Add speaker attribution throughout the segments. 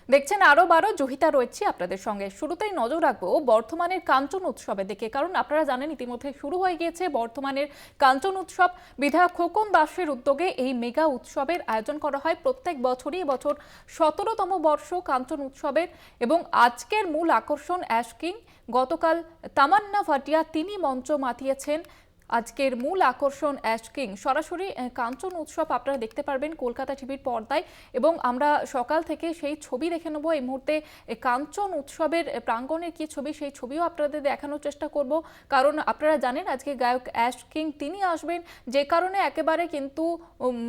Speaker 1: দেখছেন আরো বারো জহিতা রয়েছে আপনাদের সঙ্গে। শুরুতেই নজর রাখবো বর্ধমানের কাঞ্চন উৎসবের দিকে, কারণ আপনারা জানেন ইতিমধ্যে শুরু হয়ে গিয়েছে বর্ধমানের কাঞ্চন উৎসব। বিধায়ক খোকন দাসের উদ্যোগে এই মেগা উৎসবের আয়োজন করা হয় প্রত্যেক বছরই। এবছর ১৭তম বর্ষ কাঞ্চন উৎসবের এবং আজকের মূল আকর্ষণ অ্যাশ কিং। গতকাল তামান্না ভাটিয়া তিনি মঞ্চ মাতিয়েছেন। আজকের মূল আকর্ষণ অ্যাশ কিং। সরাসরি কাঞ্চন উৎসব আপনারা দেখতে পারবেন কলকাতা টিভির পর্দায়, এবং আমরা সকাল থেকে সেই ছবি দেখে নেব। এই মুহূর্তে কাঞ্চন উৎসবের প্রাঙ্গণের কি ছবি, সেই ছবিও আপনাদের দেখানোর চেষ্টা করব, কারণ আপনারা জানেন আজকে গায়ক অ্যাশ কিং তিনি আসবেন, যে কারণে একেবারে কিন্তু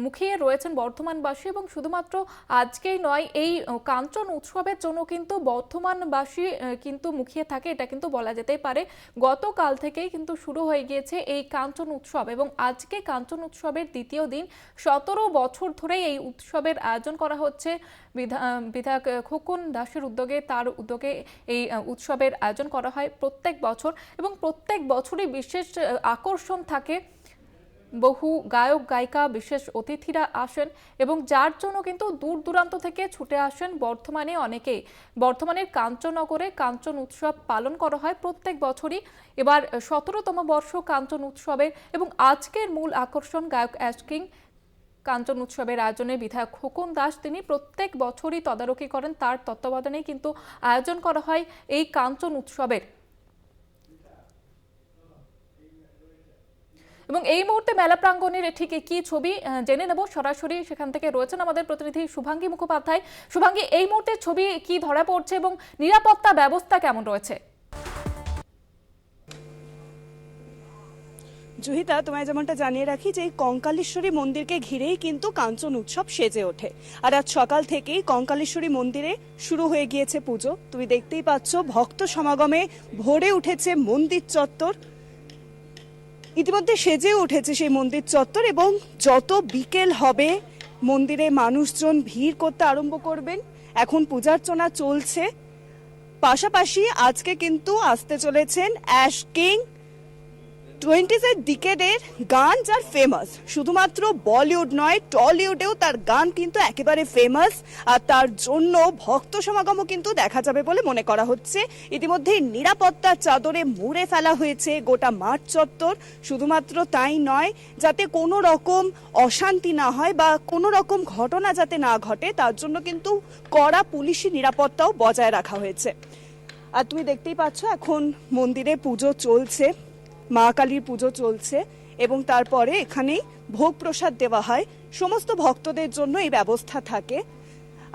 Speaker 1: মুখিয়ে রয়েছেন বর্ধমানবাসী। এবং শুধুমাত্র আজকেই নয়, এই কাঞ্চন উৎসবের জন্য কিন্তু বর্ধমানবাসী কিন্তু মুখিয়ে থাকে, এটা কিন্তু বলা যেতেই পারে। গতকাল থেকেই কিন্তু শুরু হয়ে গিয়েছে এই কাঞ্চন উৎসব, এবং আজকে কাঞ্চন উৎসবের দ্বিতীয় দিন। ১৭ বছর ধরে এই উৎসবের আয়োজন করা হচ্ছে বিধায়ক খোকন দাসের উদ্যোগে। তার উদ্যোগে এই উৎসবের আয়োজন করা হয় প্রত্যেক বছর, এবং প্রত্যেক বছরই বিশেষ আকর্ষণ থাকে। বহু গায়ক গায়িকা, বিশেষ অতিথিরা আসেন, এবং যার জন্য কিন্তু দূর দূরান্ত থেকে ছুটে আসেন বর্ধমানে অনেকেই। বর্ধমানের কাঞ্চননগরে কাঞ্চন উৎসব পালন করা হয় প্রত্যেক বছরই। এবার ১৭তম বর্ষ কাঞ্চন উৎসবের, এবং আজকের মূল আকর্ষণ গায়ক অ্যাশ কিং। কাঞ্চন উৎসবের আয়োজনে বিধায়ক খোকন দাস তিনি প্রত্যেক বছরই তদারকি করেন, তার তত্ত্বাবধানেই কিন্তু আয়োজন করা হয় এই কাঞ্চন উৎসবের। এবং এই মুহূর্তে মেলা প্রাঙ্গণের ঠিক কি ছবি জেনে নেব। সরাসরি সেখান থেকে রয়েছেন আমাদের প্রতিনিধি শুভাঙ্গী মুখোপাধ্যায়। শুভাঙ্গী, এই মুহূর্তে ছবি কি ধরা পড়ছে এবং নিরাপত্তা ব্যবস্থা কেমন রয়েছে?
Speaker 2: জুহিতা, তোমায় যেমনটা জানিয়ে রাখি যে এই কঙ্কালেশ্বরী মন্দিরকে ঘিরেই কিন্তু কাঞ্চন উৎসব সেজে ওঠে। আর আজ সকাল থেকেই কঙ্কালেশ্বরী মন্দিরে শুরু হয়ে গিয়েছে পুজো। তুমি দেখতেই পাচ্ছ ভক্ত সমাগমে ভরে উঠেছে মন্দির চত্বর। ইতিমধ্যে সেজে উঠেছে সেই মন্দির চত্বর, এবং যত বিকেল হবে মন্দিরে মানুষজন ভিড় করতে আরম্ভ করবেন। এখন পূজার্চনা চলছে, পাশাপাশি আজকে কিন্তু আসতে চলেছেন অ্যাশ কিং। 20s ডিকেডের গান যার ফেমাস, শুধুমাত্র বলিউড নয় টলিউডেও তার গান কিন্তু একেবারে ফেমাস। আর তার জন্য ভক্ত সমাগমও কিন্তু দেখা যাবে বলে মনে করা হচ্ছে। ইতিমধ্যেই নিরাপত্তার চাদরে মুড়ে ফেলা হয়েছে গোটা মাঠ চত্বর। শুধুমাত্র তাই নয়, যাতে কোনো রকম অশান্তি না হয় বা কোনো রকম ঘটনা যাতে না ঘটে, তার জন্য কিন্তু কড়া পুলিশি নিরাপত্তাও বজায় রাখা হয়েছে। আর তুমি দেখতেই পাচ্ছ এখন মন্দিরে পুজো চলছে, মা কালীর পুজো চলছে, এবং তারপরে এখানেই ভোগ প্রসাদ দেওয়া হয়। সমস্ত ভক্তদের জন্য এই ব্যবস্থা থাকে।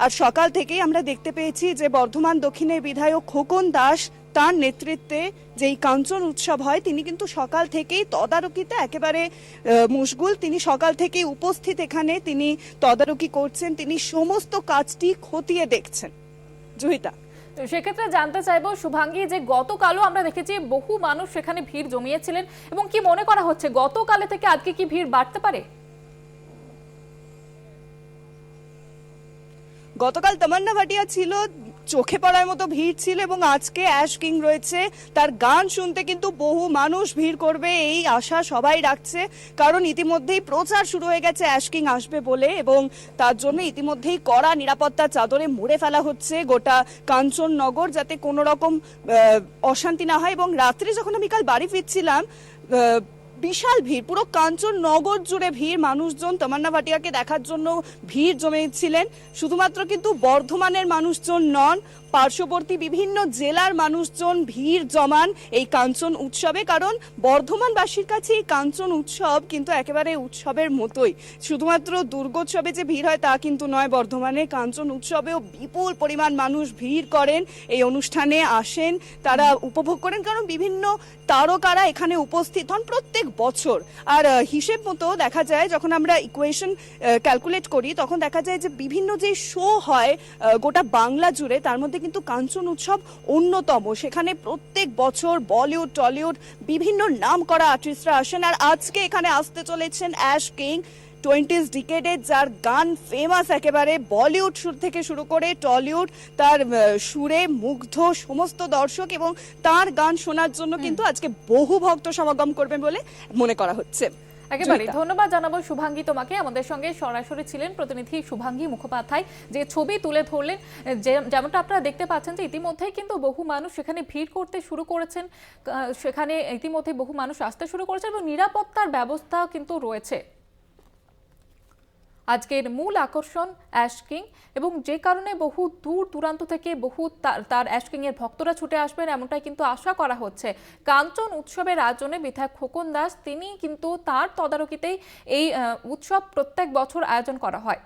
Speaker 2: আর সকাল থেকেই আমরা দেখতে পেয়েছি যে বর্ধমান দক্ষিণের বিধায়ক খোকন দাস, তার নেতৃত্বে যেই কাঞ্চন উৎসব হয়, তিনি কিন্তু সকাল থেকেই তদারকিতে একেবারে মশগুল। তিনি সকাল থেকেই উপস্থিত এখানে, তিনি তদারকি করছেন, তিনি সমস্ত কাজটি খতিয়ে দেখছেন। জুহিতা,
Speaker 1: সেক্ষেত্রে জানতে চাইবো শুভাঙ্গী, যে গতকালও আমরা দেখেছি বহু মানুষ সেখানে ভিড় জমিয়েছিলেন, এবং কি মনে করা হচ্ছে গতকালে থেকে আজকে কি ভিড় বাড়তে পারে?
Speaker 2: গতকাল তামান্না ভাটিয়া ছিল, চোখে পড়ার মতো ভিড় ছিল, এবং আজকে অ্যাশ কিং রয়েছে। তার গান শুনতে কিন্তু বহু মানুষ ভিড় করবে এই আশা সবাই রাখছে, কারণ ইতিমধ্যেই প্রচার শুরু হয়ে গেছে অ্যাশ কিং আসবে বলে, এবং তার জন্য ইতিমধ্যেই কড়া নিরাপত্তার চাদরে মুড়ে ফেলা হচ্ছে গোটা কাঞ্চননগর, যাতে কোনো রকম অশান্তি না হয়। এবং রাত্রে যখন আমি কাল বাড়ি ফিরছিলাম, বিশাল ভিড়, পুরো কাঞ্চননগর জুড়ে ভিড়। মানুষজন তামান্না ভাটিয়াকে দেখার জন্য ভিড় জমেছিলেন। শুধুমাত্র কিন্তু বর্ধমানের মানুষজন নন, পার্শ্ববর্তী বিভিন্ন জেলার মানুষজন ভিড় জমান এই কাঞ্চন উৎসবে, কারণ বর্ধমানবাসীর কাছে এই কাঞ্চন উৎসব কিন্তু একেবারে উৎসবের মতোই। শুধুমাত্র দুর্গোৎসবে যে ভিড় হয় তা কিন্তু নয়, বর্ধমানে কাঞ্চন উৎসবেও বিপুল পরিমাণ মানুষ ভিড় করেন, এই অনুষ্ঠানে আসেন, তারা উপভোগ করেন, কারণ বিভিন্ন তারকারা এখানে উপস্থিত হন প্রত্যেক বছর। আর হিসেব মতো দেখা যায়, যখন আমরা ইকুয়েশন ক্যালকুলেট করি, তখন দেখা যায় যে বিভিন্ন যে শো হয় গোটা বাংলা জুড়ে, তার মধ্যে কিন্তু কাঞ্চন উৎসব অন্যতম। সেখানে প্রত্যেক বছর বলিউড টলিউড বিভিন্ন নাম করা আর্টিস্টরা আসেন, আর আজকে এখানে আসতে চলেছেন অ্যাশ কিং। 20s ডিকেডের যার গান ফেমাস, একেবারে বলিউড সুর থেকে শুরু করে টলিউড, তার সুরে মুগ্ধ সমস্ত দর্শক, এবং তার গান শোনার জন্য কিন্তু আজকে বহু ভক্ত সমাগম করবেন বলে মনে করা হচ্ছে।
Speaker 1: একেবারে
Speaker 2: জয়িতা।
Speaker 1: ধন্যবাদ জানাবো শুভাঙ্গী তোমাকে। আমাদের সঙ্গে সরাসরি ছিলেন প্রতিনিধি শুভাঙ্গী মুখোপাধ্যায়, যে ছবি তুলে ধরলেন। যেমনটা আপনারা দেখতে পাচ্ছেন যে ইতিমধ্যেই কিন্তু বহু মানুষ সেখানে ভিড় করতে শুরু করেছেন, সেখানে ইতিমধ্যে বহু মানুষ আসতে শুরু করেছে এবং নিরাপত্তার ব্যবস্থা কিন্তু রয়েছে। আজকের মূল আকর্ষণ অ্যাশ কিং, এবং যে কারণে বহু দূর দূরান্ত থেকে বহু তার অ্যাশ কিং এর ভক্তরা ছুটে আসবেন এমনটাই কিন্তু আশা করা হচ্ছে। কাঞ্চন উৎসবের আয়োজনে বিধায়ক খোকন দাস তিনি কিন্তু তার তদারকিতেই এই উৎসব প্রত্যেক বছর আয়োজন করা হয়।